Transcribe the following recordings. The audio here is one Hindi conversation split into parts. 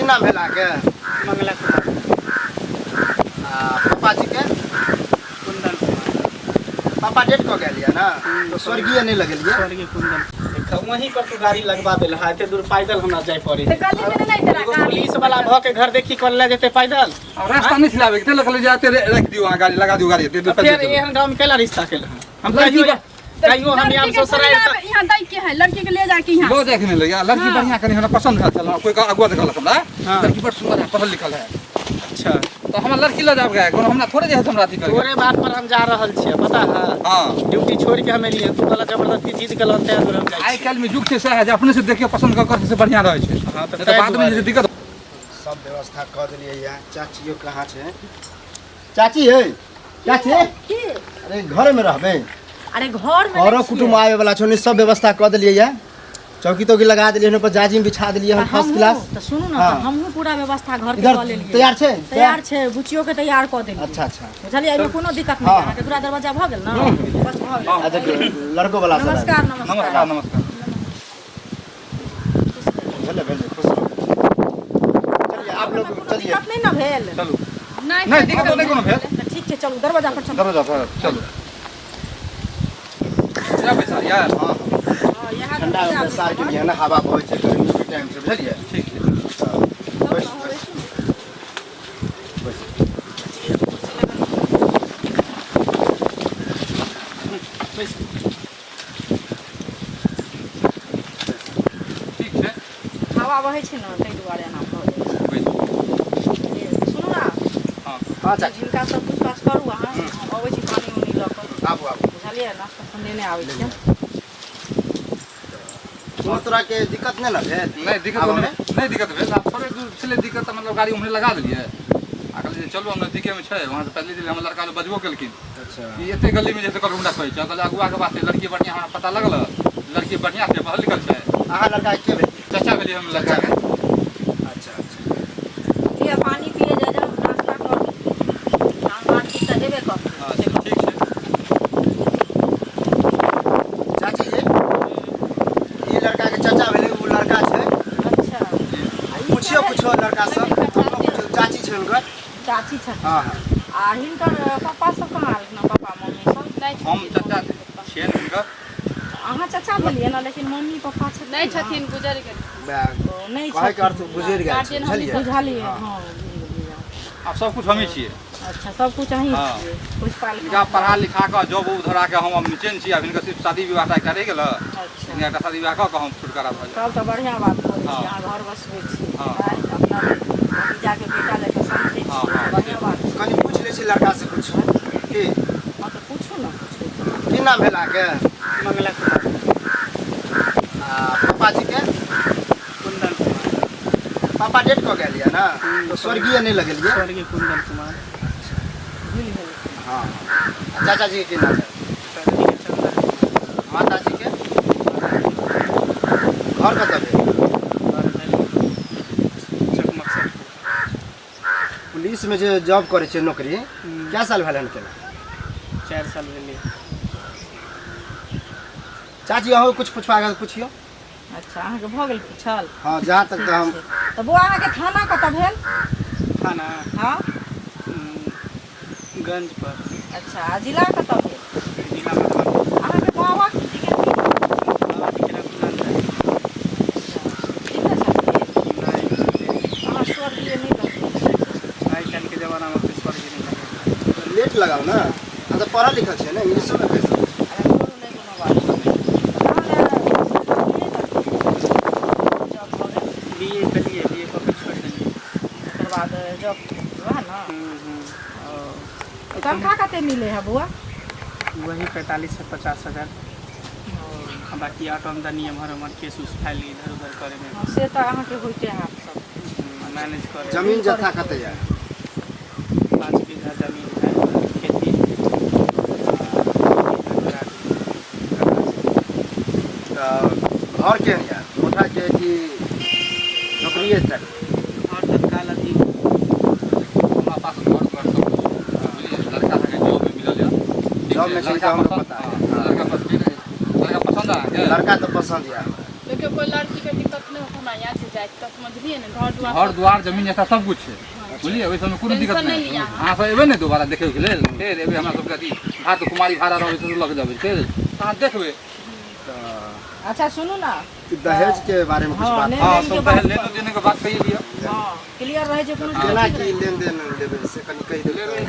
नाम है लाके मंगला कुमार। पापा जी के कुंदन कुमार। पापा डेट को गया ना तो स्वर्गीय नहीं लगलिए स्वर्गीय कुंदन वहीं पर तू गाड़ी लगवा दे रहा है दूर पैदल हमरा जाए पड़े पुलिस वाला भ के घर देखी कर ले जेते पैदल रास्ता नहीं खिलावे के लग जाते रख दियो वहां गाड़ी लगा दियो गाड़ी फिर एहन गांव में केला रिश्ता केला हम कहियो हम यहाँ ससुराल यहाँ दै के है लड़की के ले जाके यहाँ बहुत देखने लगे लड़की बढ़िया कनी हमरा पसंद है चल कोई अगुआ देखल हमरा लड़की बड़ सुंदर है पढ़ल लिखल है अच्छा तो हमरा लड़की ले जाब गए कोनो हमरा थोड़े जे हमरा अथी करे तोरे बात पर हम जा रहल छियै पता है हां ड्यूटी छोड़ के हमें लिए तू वाला जबरदस्ती जीत के लौटे हम जाई आई काल में जुग से है जे अपने से देख के पसंद कर से बढ़िया रहे छै हां तो बाद में जे दिक्कत सब व्यवस्था कर दिलिए यहाँ चाचियो कहाँ छे चाची है क्या छे अरे घर में रहबे अरे घर में औरो कुटुंब आवे वाला छोनी सब व्यवस्था कर दिलिए यहाँ चौकी तो लगा दिलिए ऊपर जाजिम बिछा दिलिए हम फर्स्ट क्लास तो सुनू ना हाँ। हमहू पूरा व्यवस्था घर के इधर कर लेलिए तैयार छे तैयार छे बुचियो के तैयार कर देलिए अच्छा अच्छा बुझलिए एमे कोनो दिक्कत नहीं हाँ। अहाँ के पूरा दरवाजा भ गेल ना बस भ गेल अच्छा लड़को वाला सब नमस्कार नमस्कार नमस्कार भेले भेले खुश रहो। चलिए आप लोग चलिए दिक्कत नहीं ना भेल चलो नहीं नहीं दिक्कत नहीं कोनो भेल तो ठीक है चलो दरवाजा पर चलो दरवाजा पर चलो क्या पैसा यार हाँ हां यहाँ ठंडा में साल के लिए ना हवा बहुत है गर्मी के टाइम से बुझलिए ठीक है बस ठीक है हवा बहै छै ना तै दुआरे एना भ जाइ छै सुनू ना हां हाँ चाची जिनका सब कुछ पास करू अहाँ हम अबै छी पानी उनी ल क आबू आबू बुझलिए नाश्ता सुनने नहीं आबै छियै और तोरा के दिक्कत नहीं ना भेल नहीं दिक्कत नहीं दिक्कत भेल आप थोड़े दूर चले दिक्कत मतलब गाड़ी हमने लगा दिए आकल जे चलो हम नजदीके में छै वहां से पहले दिन हम लड़का लोग बजबो केलखिन अच्छा कि एते गली में जैसे करूंगा कहै छै कल अगुआ के बात लड़की बढ़िया हमरा पता लगल लड़की बढ़िया छै पढ़ल लिखल छै अहाँ लड़का के भेल चाचा भेली हम लड़का के अच्छा अच्छा ये पानी पिए जा जाओ नाश्ता करू हम बात की त देबे कर हां ठीक छै चाची ये लड़का के चाचा भेले वो लड़का छै अच्छा पूछियो कुछो लड़का सब चाची छै उनकर चाची छ हाँ हाँ आ हिनकर पापा सब कहाँ ना पापा मम्मी सब नहीं हम चाचा छियन हुनकर अहाँ चाचा भेलिए ना लेकिन मम्मी पापा छ नहीं छथिन गुजर गेल नहीं कहे के अर्थ गुजर गया छै, बुझलिए बुझलिए हाँ। हां अब सब कुछ हमें छिए अच्छा सब कुछ अहीं हाँ। छियै कुछ पाल इनका पढ़ा लिखा के जॉब उब धरा के हम चेंज छी अब इनका सिर्फ शादी विवाह टा रह गेल अच्छा इनका एकटा शादी विवाह के हम छुटकारा भ जाए तब तो बढ़िया बात करै छी हाँ। अहाँ घर बसबै छी हाँ। अपना भतीजा के बेटा लेके समझै छी हाँ, हाँ। बढ़िया बात छै कनी पूछ ले छी लड़का से कुछ की हां तो पूछू ना पूछू की नाम भेला के मंगला कुमार। पापा जी के कुंदन कुमार। पापा डेट को गया ना तो स्वर्गीय नहीं लगलिए स्वर्गीय कुंदन कुमार। हाँ चाचा जी के नाम है माता जी के घर कतऽ भेल पुलिस में जो जॉब करे छे नौकरी क्या साल भेल हन केना 4 साल भेलै चाची अहूँ कुछ पूछवा के पूछियो अच्छा अहाँ के भ गेल पूछल हाँ जहाँ तक तो हम तो बुआ अहाँ के थाना कतऽ भेल थाना हां गंज पर अच्छा आ जिला कतऽ भेल जिला मधुबनी। अहाँ के बाबा की टिकट बाबा के रघुनाथ राय। अहाँ स्वर्गीय नहीं लगबै आइ काल्हि के जमाना में कोई स्वर्गीय नहीं लगै। लेट लगाओ ना हम तो पढ़ल लिखल छे ना इंग्लिश में कैसे अरे कोनो नहीं कोनो बात बीए कलिए बीए कऽ के छोड़ि देलिए। ओकर बाद जब वह ना तनख्वाह कते मिले है बुआ वही 45 से 50 हजार। आ बाकी ऑटो आमदनी एम्हर उम्हर केस उस फाइल इधर उधर करे में से तो अहाँ के होइते है सब मैनेज करे। जमीन जत्था कते जाए 5 बीघा जमीन है खेती। घर के या कोठा के कि नौकरी तक और तत्काल अथी हमरा पास घर पर सब लड़का के जॉब में मिलल है जॉब में छै हमरा पता है लड़का पसंद आ गया लड़का तो पसंद या देखियो कोई लड़की के दिक्कत नहीं होना यहाँ से जाए राति तक समझलिए ने घर घर द्वार जमीन जैसा सब कुछ है बुझलिए ओहि सबमे कोनो दिक्कत टेंशन नहीं नहीं लिअ। अहाँ सब एबै ने दोबारा देखै के लेल फेर एबै हमरा सबके अथी हाथ कुमारी भाड़ा रहबै से लग जेबै फेर अहाँ देखबै अच्छा सुनू ना दहेज के बारे में कुछ हाँ, बात नहीं। हाँ लेन सब के बात- लेन देने के बात कहिए लिअ हाँ क्लियर रहे छै कोनो केना चीज की लेन देन लेबै से कनी कहि देबै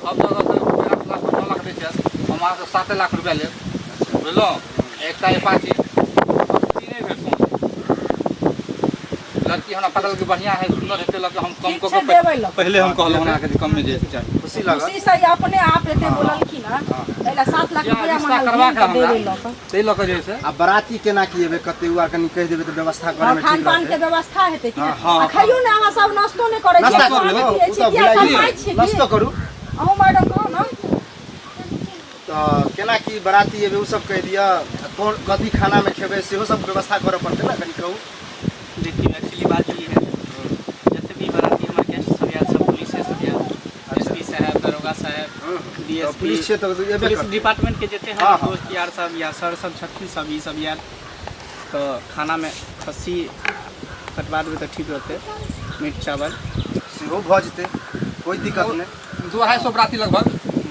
सब जगह से 8 लाख 9 लाख दै छै हम अहाँके 7 लाख रुपया लेब बुझलहुँ एकटा अपाची तीने भेट सोच लड़की हमरा पकड़ के बढ़िया है सुंदर हेतै लग हम कम ठीक कऽ छै, के देबै लऽ। पहले हम कहलहुँ अहाँके जे कम में जे चाही खुशी लागत खुशी से अपने आप एते बोललखिन हँ एला 7 लाख या रुपया रिश्ता मांगल करबा के देबै हमरा लऽ कऽ ताहि लऽ कऽ जे है से आ बराती केना की एबै कते हुआ कनी कहि देबै तऽ व्यवस्था करे हाँ, में खान ठीक पान के रहतै व्यवस्था हेतै कि हाँ, हाँ, आ खाइयो ने अहाँ सब नाश्तो नहि करै नाश्ता छियै करू खाना ओ पियै तऽ छियै किया सब बुझाइए खाइ छियै नाश्ता करू अहूँ मैडम कहू ना तऽ केना की बराती एबै उ सब कहि दिअ कोन कथी खाना में खेबै सेहो सब व्यवस्था करऽ पड़तै ने कनी कहू देखिए एक्चुअली बात ये है जब भी बराती हमारे गेस्ट सब यार सब पुलिस है सब यार एसपी साहब दरोगा साहब तो डीएसपी पुलिस से तो एबे पुलिस करतै डिपार्टमेंट के जितने हाँ, हैं हाँ। दोस्त यार सब या सर सब छथिन सब ये सब यार तो खाना में खस्सी कटवा देबै तऽ ठीक रहतै मीट चावल सेहो भऽ जेतै कोई दिक्कत नहि 250 बराती लगभग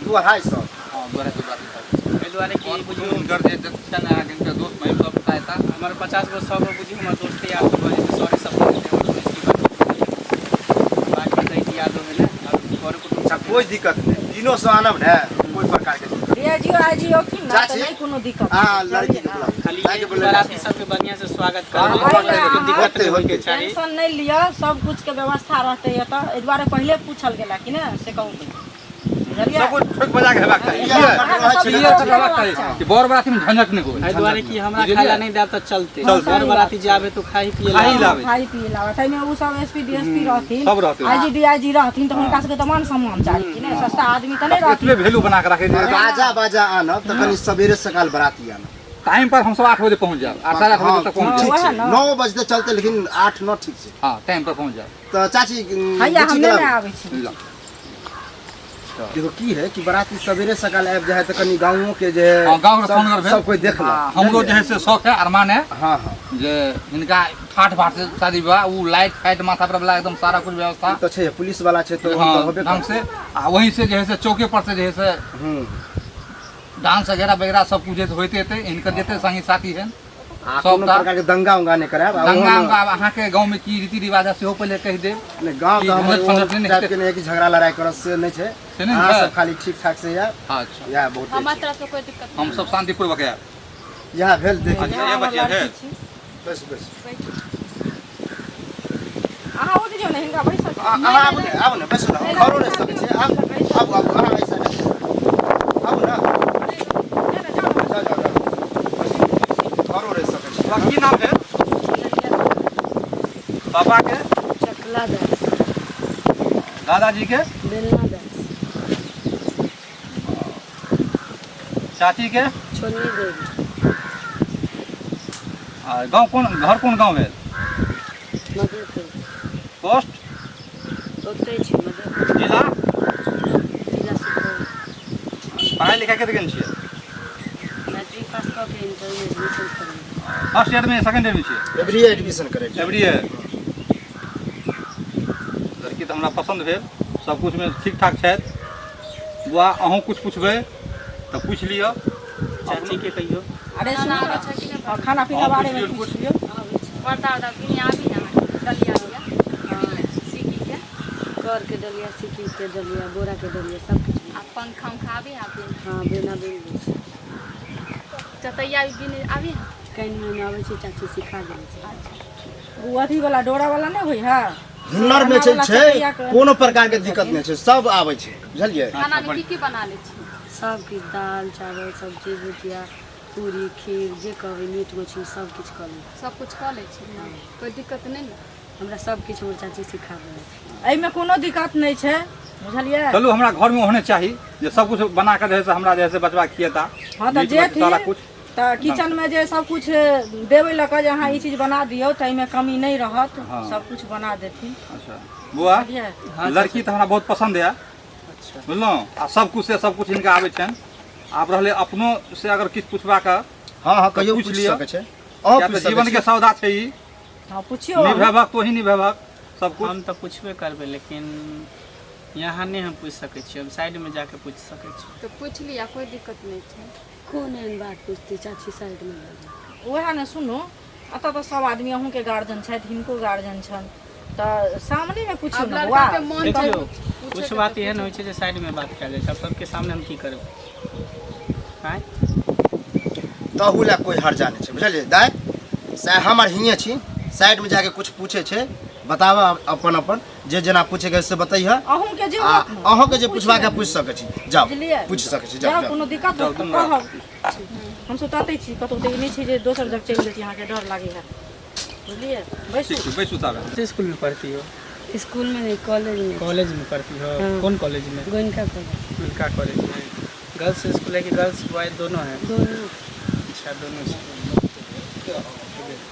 250 हाँ 250 बराती एहि दुआरे कि और बुझियौ हुनकर जे छनि अहाँके हिनकर दोस्त महिम सब सहायता हमर 50 गो 100 गो बुझियौ हमर दोस्त यार सब भऽ जेतै सरे सब भऽ जेतै हमर पुलिस डिपार्टमेंट बाकी दैत याद हो गेलै और कुटुम्ब अच्छा कोई दिक्कत नहीं तीनों से आनब ने कोई प्रकार के दिक्कत डीआईजी आईजी होखिन ना चाची। तऽ नहीं कोनो दिक्कत हाँ लड़की के बुला खाली लड़की के बुला बराती सबके बढ़िया से स्वागत हाँ, करबै हाँ, कोई दिक्कत नहीं होय के चाही टेंशन नहीं लिया सब कुछ के व्यवस्था रहते है तो एहि दुआरे पहले पूछल गेला कि ने से कहू बुझलियै सब कुछ ठोक बजा के हेबाक चाही अहाँके सब क्लियर कुछ कर हेबाक चाही कि बर बराती में झंझट नहीं होय एहि दुआरे कि हमरा बुझलियै? खाला नहीं देब तऽ चलते चलते। घर बराती जाबे तो खाई पिए खाई लाबे। लाबे। खाई पिए लाबे ताहिमे उ सब एसपी डीएसपी रहथिन सब रहथिन। आईजी डीआईजी रहथिन तऽ हुनका सबके तऽ मान सम्मान चाही कि ने सस्ता आदमी तऽ नहीं इतने रहथिन वैल्यू बना के रखे बाजा बाजा आनब तऽ कनी सवेरे सकाल बराती आनब टाइम पर हम सब 8 बजे पहुंच जाब 8:30 बजे तक पहुंच ठीक जाब वएह छै ना। 9 बजे चलते लेकिन 8-9 ठीक छै हाँ टाइम पर पहुंच जाब तऽ चाची हैया बुच्ची हम गेला? नहीं आबै छी लो। देखो की है कि बराती सवेरे सकाल आबि जाए तऽ कनी गाँवों के जे है हाँ, गाँव के फोन सब कोई देख ला हमरो जे है से शौक है अरमान है हाँ हाँ जे हिनका ठाठ बाट से शादी विवाह उ लाइट फाइट माथा पर वाला एकदम सारा कुछ व्यवस्था तो छै पुलिस वाला छै तो हाँ होबे ढंग से आ वहीं से जो है से चौके पर से जो है से डांस वगैरह सब कुछ होते थे इनकर जते संगी साथी है आ सब कोनो ता- प्रकार के दंगा उंगा नहीं करायब आ दंगा ओहोमे- उंगा अब अहाँ के गांव में की रीति रिवाज है सेहो पहले कह दे नहीं, गाँव की गाँव में झंझट वो फंझट नहीं टाइप हेतै। के नहीं है कि झगड़ा लड़ाई करत से नहीं छै से नहीं अहाँ छै? सब खाली ठीक ठाक से या अच्छा या बहुत हमरा तरफ से कोई दिक्कत हम सब शांतिपूर्वक है यहाँ भेल देखिए अच्छा ये बच्चे है बस बस अहाँ उठ जाउ ने हिनका बैसल छी। अहाँ आबू ने बैसू ने घरो रहि सकै छी आबू आबू अहाँ ऐसा आबू ना जाओ जाओ घरो रहि सकै छी की नाम है पापा के चकला दास दादाजी के बेलना दास चाची के छोनी देवी गांव कौन घर कौन गांव है मधुपुर पोस्ट ओतै छै मधुपुर जिला जिला सुपौल पढ़ाई लिखाई कते केने छियै मैट्रिक पास कऽ के इंटर में एडमिशन करलियै फर्स्ट ईयर में सेकंड ईयर में छियै एवरी एडमिशन करे छै एवरी है लड़की तो हमरा पसंद भेल सब कुछ में ठीक ठाक छै बुआ अहूँ कुछ पूछबै तो पूछ लिअ चाची के कहियो अरे सुनो ना खाना पीना बारे में पूछ लियो पर्दा उर्दा किने आबी न डलिया उलिया सीखी के कर के डलिया सिक्की के डलिया बोरा के डलिया सब कुछ आ पंखा उंखा आबी आबी हाँ बेना बेन चतैया भी बिने आबी कहीं में आबै छै चाची सिखा देले छै ओ अथी वाला डोरा वाला नहीं होई है हुनर में छै कोनो प्रकार के दिक्कत नहीं छै सब आबै छै बुझलियै खाना में की बना ले छी सब किछु दाल चावल सब्जी भुजिया पूरी खीर जे कहबै मीट मछली सब किछु कऽ लै सब कुछ कऽ ले छी कोई दिक्कत नहीं न हमरा सब किछु हमर चाची सिखा देले छै एहिमे कोनो दिक्कत नहीं छै बुझलियै चलू हमरा घर में होने चाहिए जे सब कुछ बना के जैसे हमरा जैसे बचवा खिएता हाँ तो मीट जे मछली सारा कुछ तऽ किचन में जे सब कुछ देबै लऽ कऽ जे अहाँ ई चीज बना दियौ तऽ एहिमे कमी नहीं रहत हाँ। सब कुछ बना देथिन अच्छा बुआ बुझलियै लड़की तो हमरा बहुत पसंद है अच्छा बुझलहुँ आ सब कुछ से सब कुछ हिनका आबै छनि आब रहलै अपनो से अगर किछु पुछबाक हाँ हाँ कहियो पूछ पूछ लिअ। सकै छै अहाँ या पूछ तो सकै जीवन छी। के सौदा छै ई हाँ पूछियो निभेबक तो ही निभेबक सब कुछ। हम तो पूछबे करबे लेकिन यहाँ नहीं हम पूछ सके छी, हम साइड में जाके पूछ सके छी। तो पूछ लिया, कोई दिक्कत नहीं है। कौन एहन बात पूछती चाची साइड में लगे? वएह ने सुनो, अतः तो सब आदमी अहूँ के गार्जियन छथि, हिनको गार्जियन छन, तो सामने में पूछियो अब ना लड़का बउआ। के मन देखियो पर कुछ बात एहन होइ छै जे साइड में बात कयल जाइ छै, सबके सामने हम की करब? आँय तहू ला कोई हर्जा नहीं छै, बुझलिए दाय। हमर हिये छी, साइड में जाके कुछ पूछे छै, बतावा अपन अपन जे जेना पूछे के से बताइए। अहूँ के जे अहाँ के जे पूछबा के पूछ सकै छी, जाओ बुझलियै? पूछ सकै छी, जाउ जाओ कोनो दिक्कत हो तऽ कहब। हम सुताते छी, कतौ तऽ ई नहीं छै जे दोसर जगह चलि जाइ छी, अहाँके डर लागे है, बुझलिए? बैसू। ठीक छै बैसू ताबे। किस स्कूल में पढ़ती हो? स्कूल में नहीं, कॉलेज में। कॉलेज में पढ़ती हो? हाँ। कौन कॉलेज में? गोइनका कॉलेज। उनका कॉलेज में। गर्ल्स स्कूल है कि गर्ल्स बॉयज दोनों है? दोनों। अच्छा दोनों से।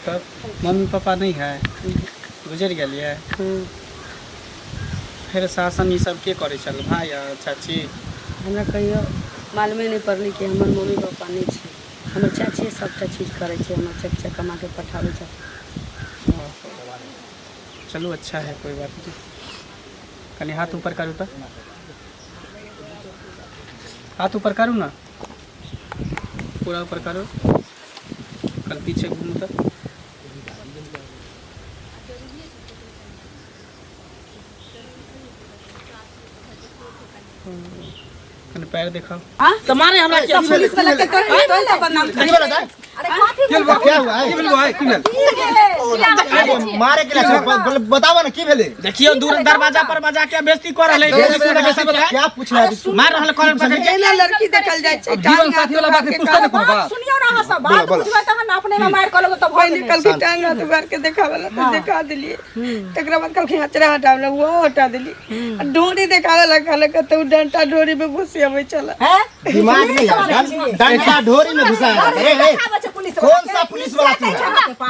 तब मम्मी पापा नहीं है, गुजर गए? फिर शासन ये सब के करे चल भाई या चाची? हमरा कहियो मालूमे नहीं पड़ली कि हमर मम्मी पापा नहीं छै, हमर चाची सबटा चीज करे छै, हमर चाचा कमा के पठावे छै। चलो अच्छा है, कोई बात नहीं। कल हाथ ऊपर करूँ तो? हाथ ऊपर करूँ ना, पूरा ऊपर करो, कल पीछे घूमू तो। कल पैर दिखाओ। तुम्हारे हमरा क्या पुलिस वाला के तो सब बदनाम कर। अरे काफी क्या हुआ है? की भेल भाई की भेल? अरे मारे के लिए बतावा ना की भेले? देखियो दूर दरवाजा पर बजा के बेइज्जती कर रहले, क्या पूछ रहा है? मार रहल कॉलर पकड़ के। केना लड़की देखल जाय छै, जीवन साथी वाला बात पूछते न कोनो बात। सुनियो ना, सब बात बुझबै तहन अपने में मार कलबो तो भय निकल के टांग हाथ उगार के देखावला तो दिखा दिलिए। तकरा बाद कहलखिन हचरा हटावला, वो हटा दिली। डोरी देखावला, कहले कतौ डंटा डोरी में घुसियाबै चला। हैं? दिमाग में है, डंडा ढोरी में घुसाया। अरे कौन सा पुलिस वाला तू है?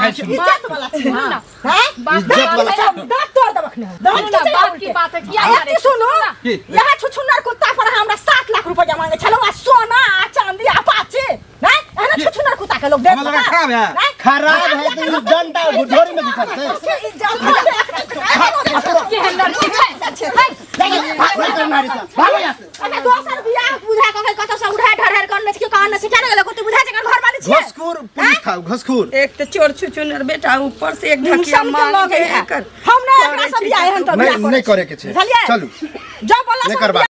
इज्जत वाला छी हां। हैं? इज्जत वाला दांत तोड़ दबख ना। बात की बात है, क्या जा रही है? सुनो, यहाँ छुछुनर कुत्ता पर हमरा 7 लाख रुपया मांगे छलो, आ सोना आ चांदी आ पाचे नहीं, एना छुछुनर कुत्ता के लोग दे। हमरा लगा खराब है। खराब है तो ये डंडा ढोरी में घुसाते। ये है लड़की है। भागो यहाँ से। अबे दोसर बियाह बुझा के कत से उठा ढरहर करने के कान से क्या गेलो, को बुझा के घर वाली छी। घसखोर पुलिस था, घसखोर। एक तो चोर छुचुनर बेटा, ऊपर से एक ढकिया मांग के कर। हम नहीं एकरा से बियाह हन तो बियाह नहीं करे के छे। चलू जब बोला नहीं करबा।